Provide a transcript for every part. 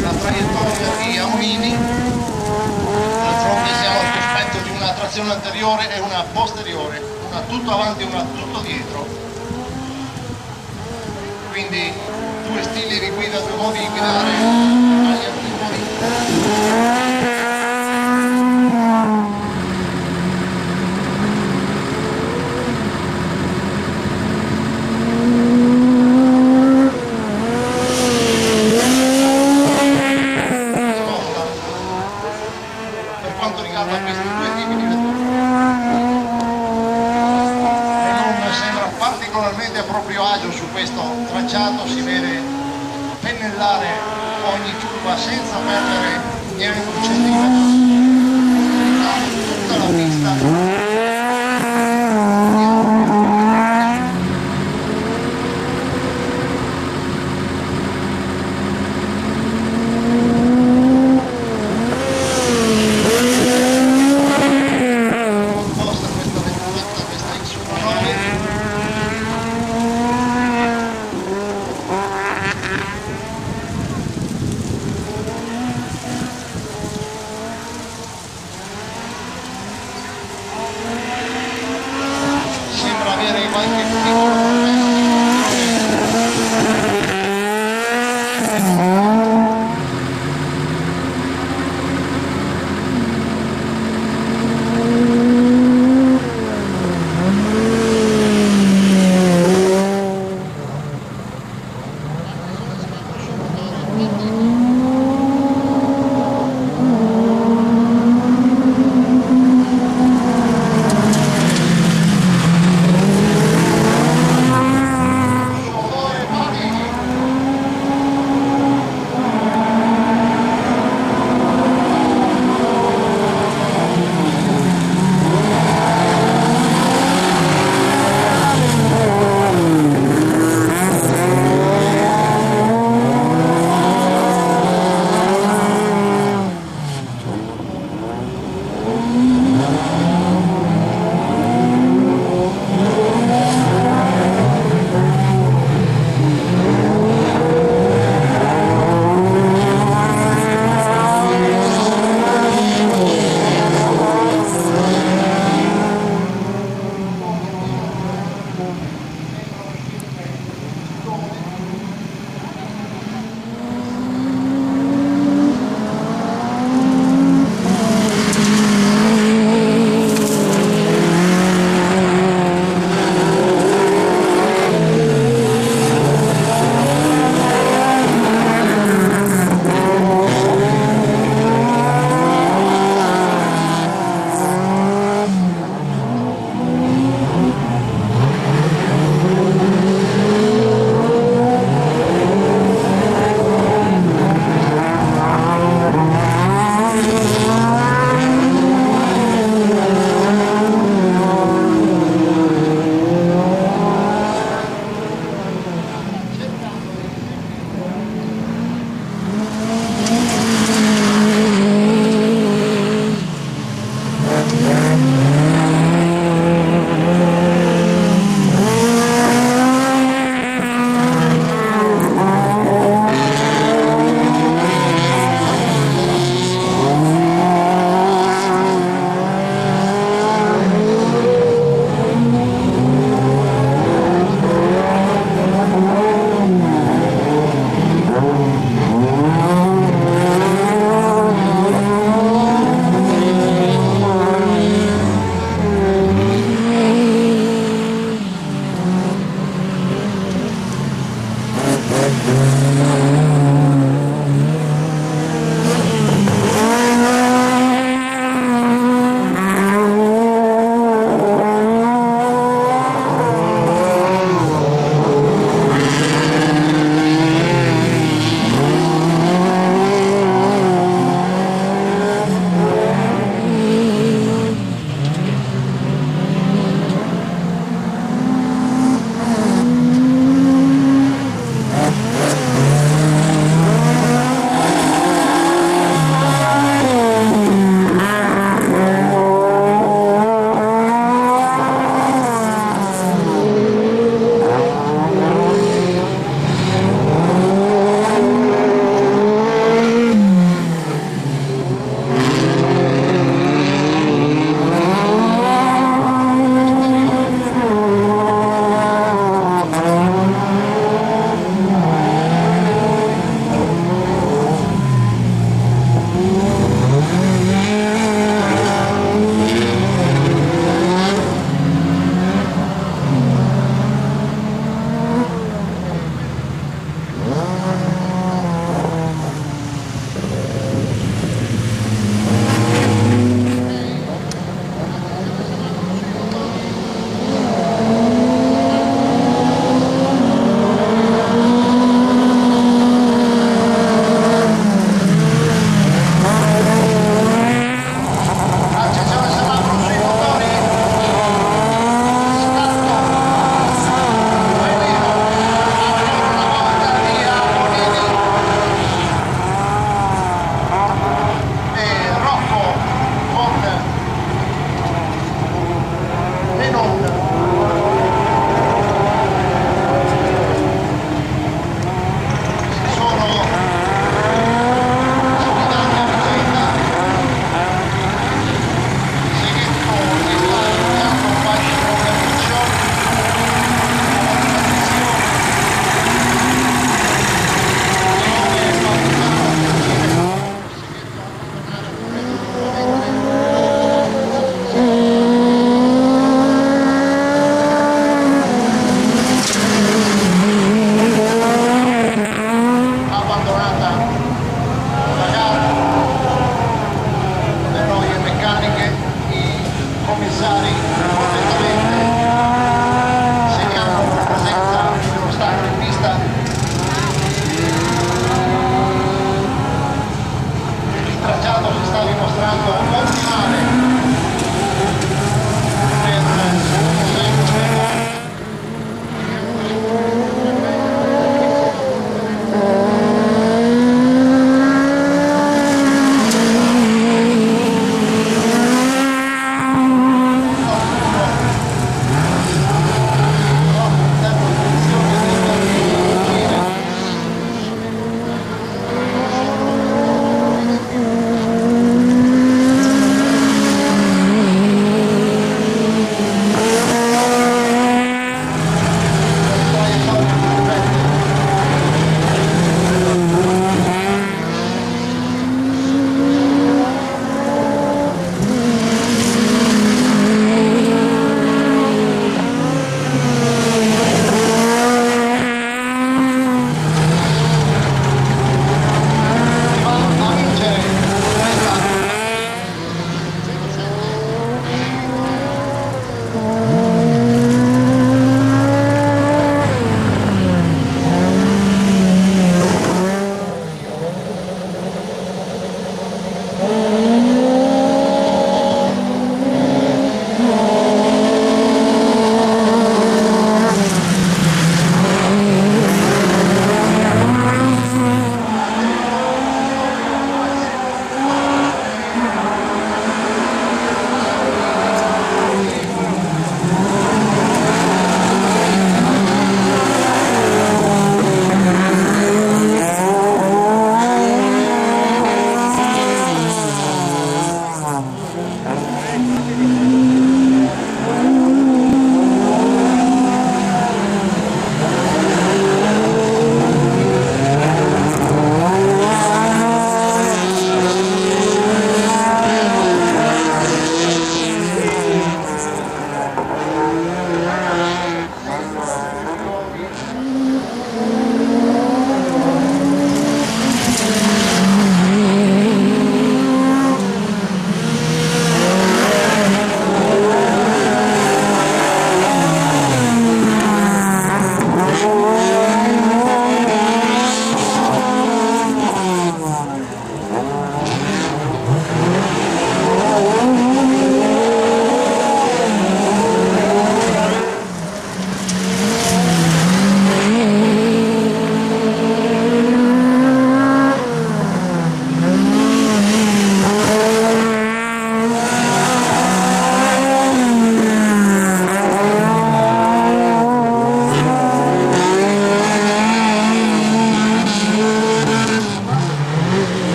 la traiettoria di Ammini. D'altronde siamo al cospetto di una trazione anteriore e una posteriore, una tutto avanti e una tutto dietro. Quindi due stili di guida, due modi di guidare agli antipodi. Per quanto riguarda questi due tipi di vetture, e non sembra particolarmente a proprio agio su questo tracciato, si vede pennellare ogni curva senza perdere neanche un centimetro, tutta la pista. Sembra avere qualche piccolo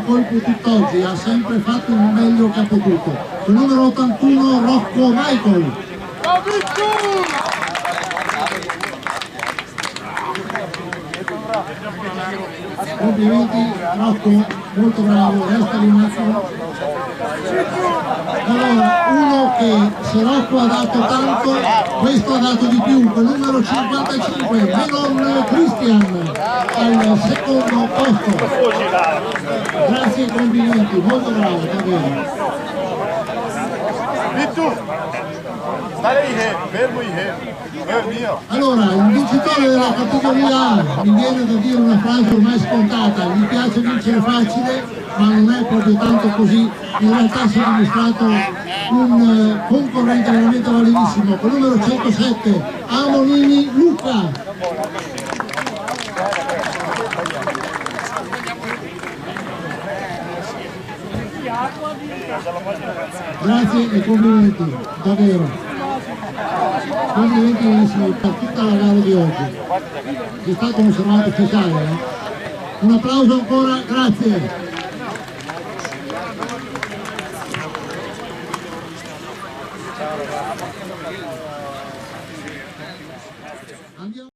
colpo tutt'oggi, ha sempre fatto il meglio che ha potuto. Il numero 81 Rocco Michael. Complimenti Rocco, molto bravo, resta lì un attimo. Allora, uno che se Rocco ha dato tanto, questo ha dato di più, il numero 55, Melon Christian, al secondo posto. Grazie e complimenti, molto bravo, davvero. Allora, il vincitore della categoria A, mi viene da dire una frase ormai scontata, gli piace vincere facile, ma non è proprio tanto così, in realtà si è dimostrato un concorrente veramente validissimo, con il numero 107, Amonini Luca. Grazie e complimenti, davvero. Complimenti per tutta la gara di oggi. È stato un serrato speciale. Un applauso ancora, grazie.